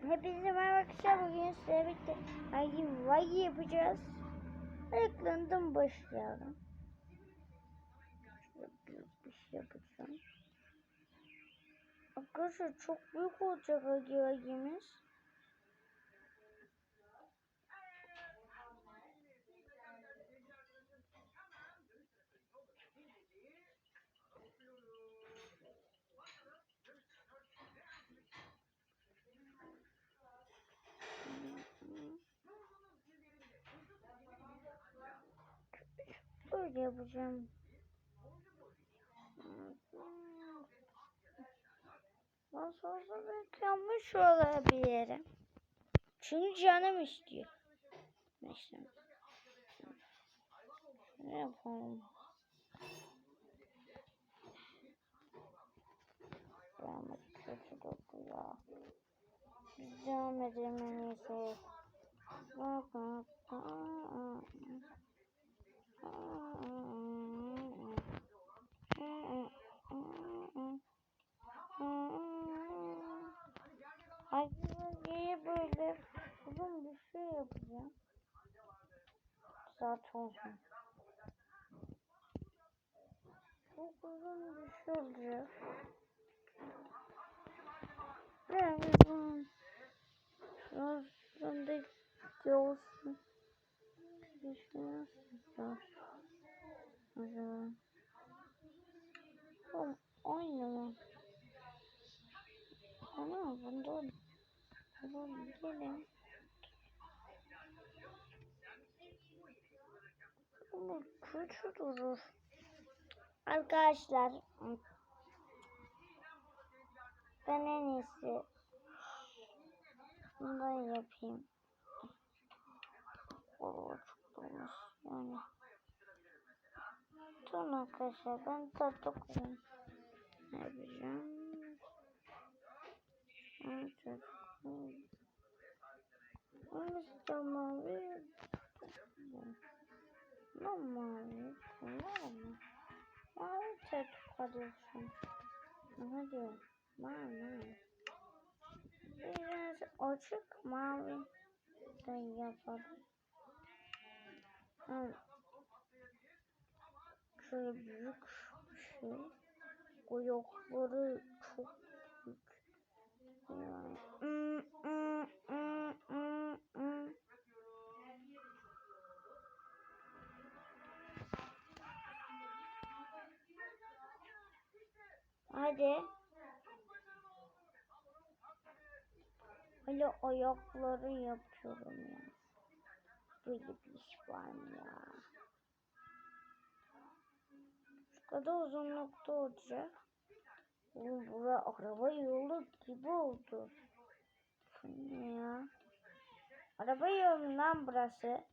Hepinize merhaba arkadaşlar. Bugün sizlerle birlikte vagi yapacağız. Ayaklandım, başlayalım. Şöyle büyük bir şey yapacağım. Arkadaşlar çok büyük olacak vagimiz. Böyle yapacağım. Daha sonra beklenmiş şuralara bir yere. Çünkü canım istiyor. Neyse. Ne yapalım? Devam ya. Biz devam edelim en iyisi. Hayır, böyle uzun bir şey yapacağım. Saat olsun. Çok uzun bir şey olacak. Yani bunun şurasındaki olsun. Bir şey nasıl acaba? Oğlum aynı mı? Ana bundan gelin. Ama kötü durur. Arkadaşlar ben en iyisi bundan yapayım. Oo, çok olmuş yani. Tamam arkadaşlar, ben tatlı koyayım. Ne yapacağım? Evet. Onu istiyorum mavi. Ne mavi? Tamam mı? Mavi tatlı koyuyorsun. Hadi. Mavi. Biraz açık mavi da yapalım. Şöyle büyük bir şey. O yokları çok büyük. Hadi. Öyle ayakları yapıyorum ya. Böyle bir iş var mı ya? Şu kadar uzunlukta olacak. Bura araba yolu gibi oldu. Ne ya? Araba yolu lan burası.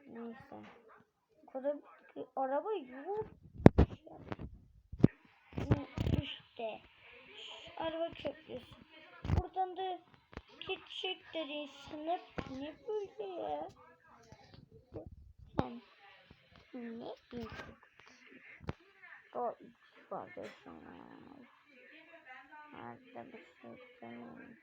Neyse. Araba yolu. İşte. Araba köprüsü. Buradan da gidecekleri sınıf ne böyle ya? Ne büyük. O kardeşim. Nerede bir şey demeyeyim.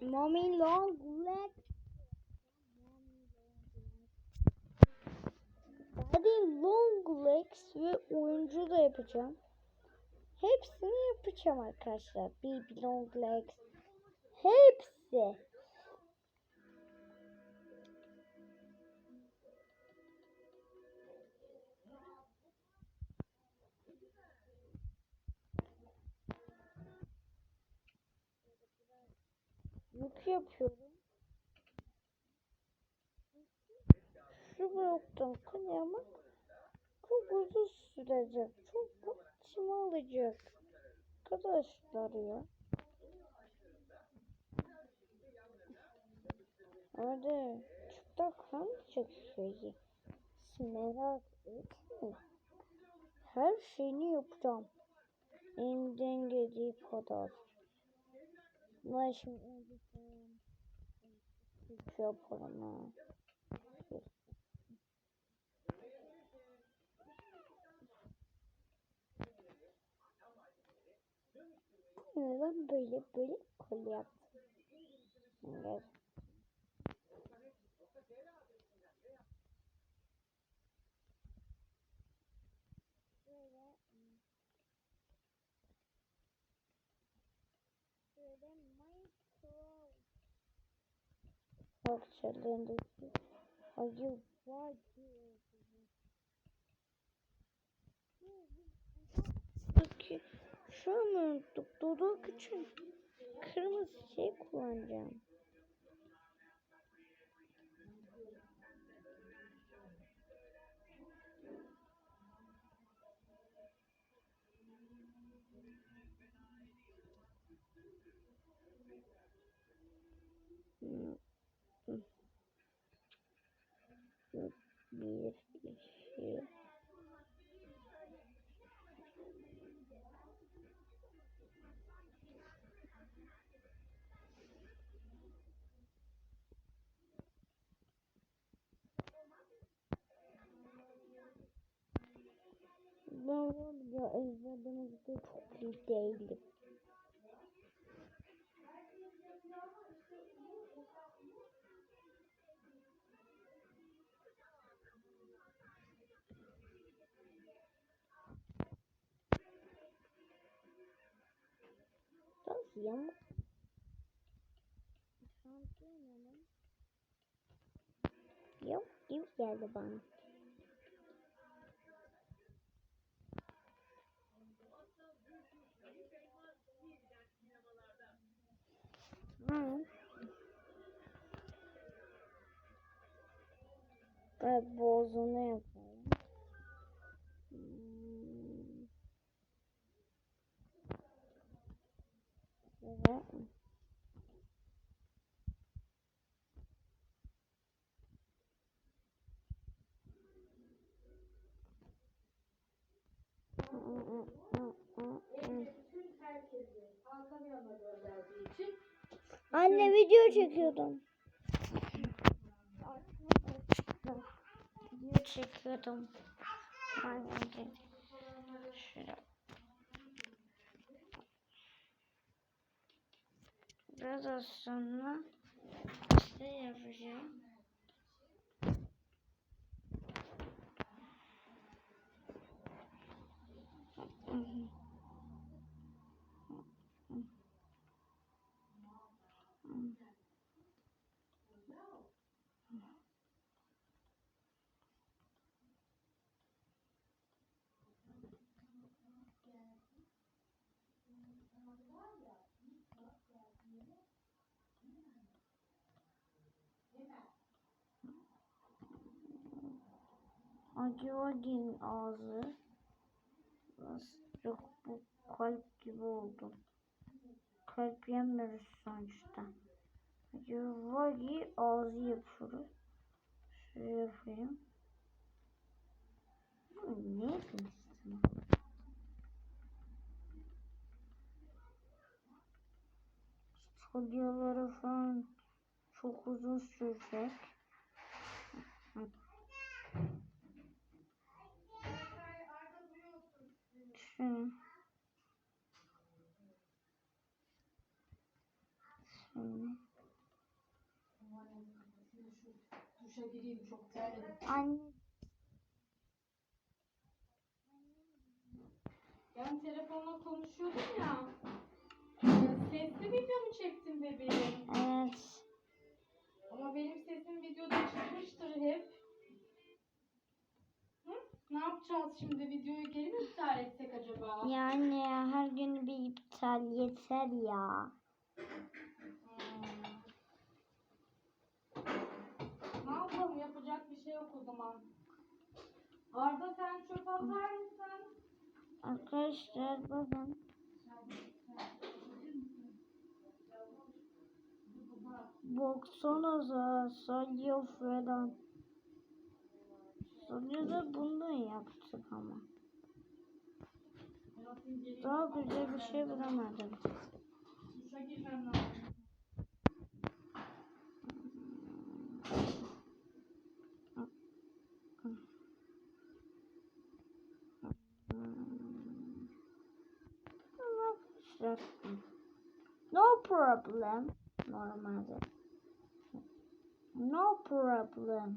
Mommy long leg. Hadi long legs ve oyuncu da yapacağım. Hepsini yapacağım arkadaşlar. Baby long legs. Hepsi. Yük yapıyorum. Şu bloktan kıyamak çok uzun sürecek. Çok vaktimi alacak. Arkadaşlar ya. Hadi. Çıkta kalmayacak şeyi. Merak etme. Her şeyini yapacağım. Elimden geldiği kadar. Ben şimdi Hiç yaparım ha. Neden böyle kol yaptım? Evet. Böyle Minecraft parçalarındaki acı var ki şu an unuttuk. Dodo için kırmızı şey kullanacağım. Bir, iki. Ben var ya ezberlemekte çok iyi değilim. Tavsiyem şampiyonum. Yok gibi geldi bana. Ben bozunu yapalım. Evet. Anne video çekiyordum. Video çekiyordum. Anne şöyle. Biraz sonra şey yapacağım. Acıvagin ağzı. Yok bu kalp gibi oldu. Kalp yemiyoruz sonuçta. Acıvagi ağzı yapıyoruz. Şöyle yapayım. Ne yapayım sana? Stüdyoları falan çok uzun sürecek. Şimdi. Duşa gireyim, çok terledim. Anne. Ben telefonla konuşuyordum ya. Sesli video mu çektin bebeğim? Evet. Ama benim sesim videoda çıkmıştır hep. Hı? Ne yapacağız şimdi? Videoyu geri mi iptal etsek acaba? Yani her gün bir iptal yeter ya. Ne yapalım? Yapacak bir şey yok o zaman. Arda sen çöp atar mısın? Arkadaşlar bakın. Baksanıza salya falan. Salya da bundan yaptık ama. Daha güzel bir şey bulamadım. Duşa girmem lazım. başlattım. No problem. Normalde. No problem.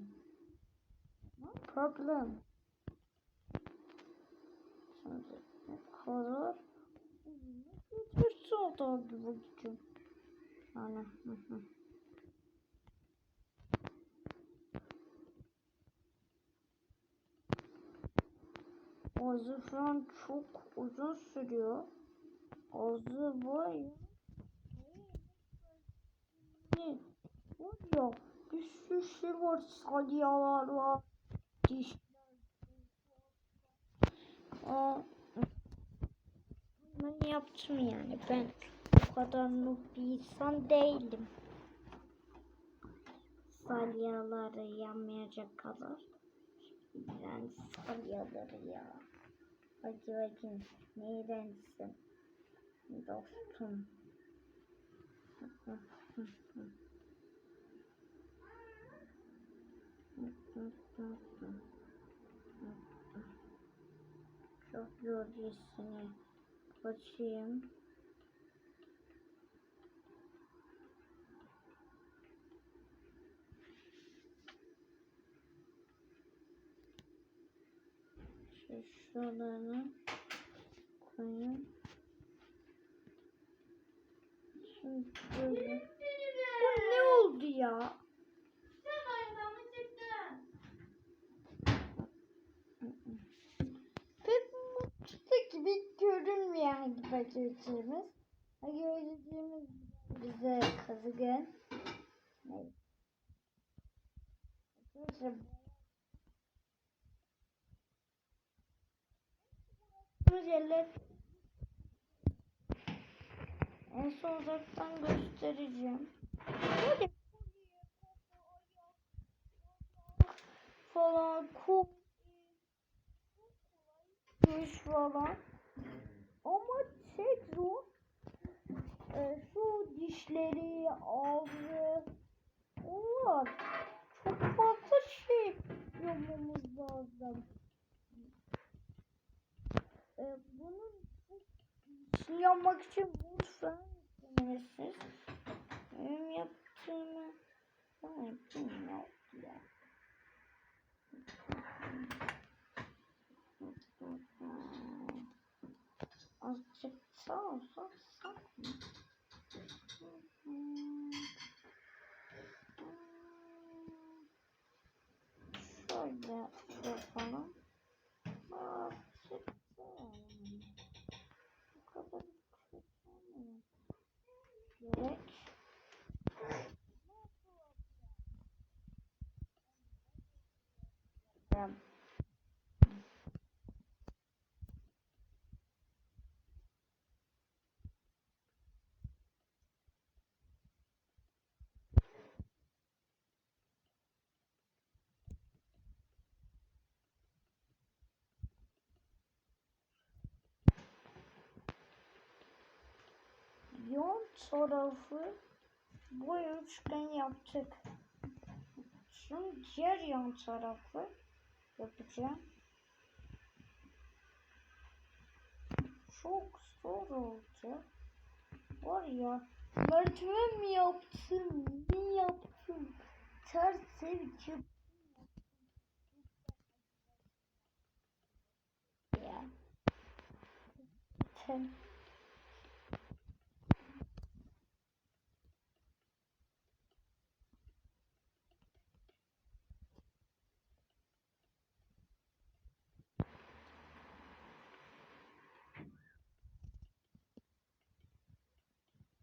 No problem. Şimdi hazır. Geçirse da bir bakacağım. Yani. Azı şu an çok uzun sürüyor. Azı var ya. Ne? Var ya. Bir sürü şey var. Salyalar var. Dişler. Ben yaptım yani. Ben o kadar noob bir insan değilim. Salyaları yanmayacak kadar. Ben salyaları ya. Bakayım. Ne iğrençsin. Dostum. Çok yorucusunu bakayım. Şuralarını koyayım. Şimdi böyle. Bu ne oldu ya? Sen oyundan mı çıktın? Pek mutlu gibi görünmeyen bakıcımız. Görücümüz bize kızgın. Neyse. Yerler en son uzaktan göstereceğim. Böyle falan kum falan. Ama tek zor şu dişleri, ağzı, onlar çok fazla şey yapmamız lazım. Bunun işini yapmak için lütfen istemezsiniz. Benim yaptığımı ben bilmiyorum ya. Azıcık sağ olsa şöyle yapalım. Azıcık bu kadar gerek. Yon tarafı bu üçgen yaptık. Şimdi diğer yan tarafı yapacağım. Çok zor olacak. Var ya, merdiven mi yaptım? Ne yaptım? Ters sevdim. Ya. Sen.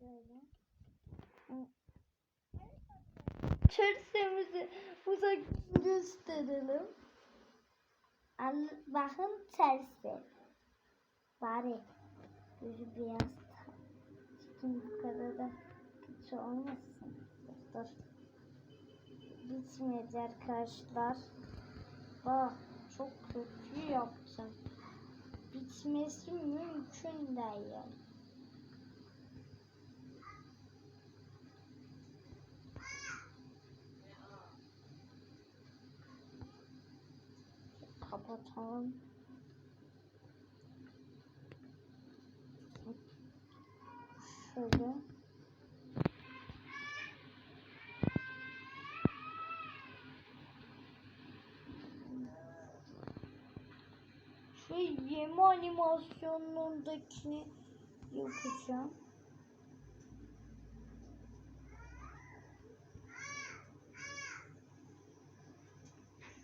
Böyle. Tersimizi uzak gösterelim. Bakın tersi. Bari gözü beyaz. Şimdi bu kadar da kötü olmasın. Dur. Bitmedi arkadaşlar. Bak çok kötü yaptım. Bitmesi mümkün değil. Kapatalım. Şöyle. Şu yeme animasyonundakini yapacağım.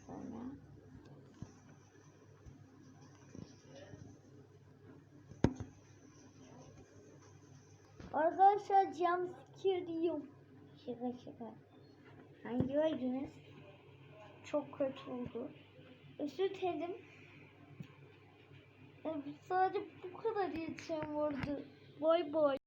Şöyle. Arkadaşlar jumpscare diyorum. Şaka. Hani gördünüz. Çok kötü oldu. Özür dilerim. Sadece bu kadar yeteneğim vardı. Bay bay.